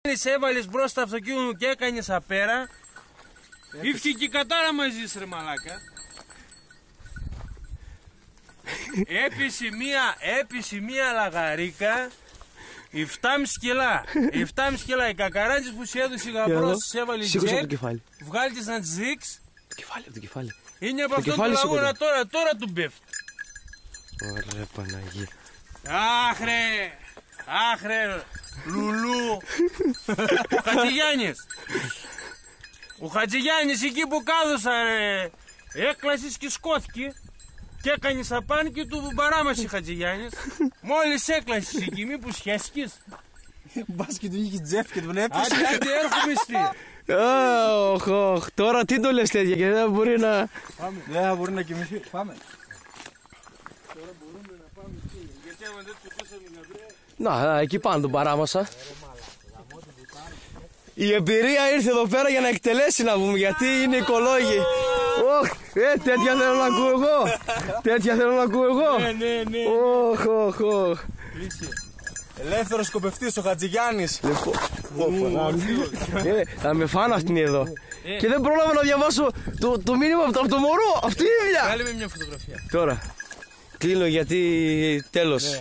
Έβαλες μπρος το αυτοκίνητο και έκανες απέρα. Ήφηκε και η κατάρα μαζί ρε μαλάκα. Έπεισε μία λαγαρίκα 7,5 κιλά. 7,5 κιλά. Οι κακαράντζες που σου έδωσε η γαμπρός, σε έβαλε τζεκ. Βγάλει τις να τις δείξεις. Το κεφάλι, από το κεφάλι. Είναι από αυτό το λαγόνα τώρα του πέφτει. Ωραία Παναγία. Άχρε, Λουλού. Ο Χατζηγιάννης εκεί που κάδωσα ρε, έκλασες και σκόθηκε. Και έκανες απάνω και του μπαράμασε Χατζηγιάννης. Μόλις έκλασες εκεί, μήπως σχέσκεις. Μπας και του είχε τζεφ και του βλέπεις. Άντε έρχομαι στη. Τώρα τι το λες τέτοια και δεν μπορεί να... Δεν θα μπορεί να κοιμηθεί. Πάμε. Τώρα μπορούμε να πάμε εκεί. Γιατί άμα δεν το πέσαμε να, εκεί πάνω τον παράμασα. Η εμπειρία ήρθε εδώ πέρα για να εκτελέσει να πούμε, γιατί είναι οικολόγοι. Τέτοια θέλω να ακούω εγώ. Τέτοια θέλω να ακούω εγώ. Ναι. Ελεύθερος σκοπευτής ο Χατζηγιάννης. Θα με φάνε αυτήν εδώ. Και δεν πρόλαβα να διαβάσω το μήνυμα από το μωρό. Αυτή είναι η δουλειά. Κάλε με μια φωτογραφία. Τώρα κλείνω γιατί τέλος.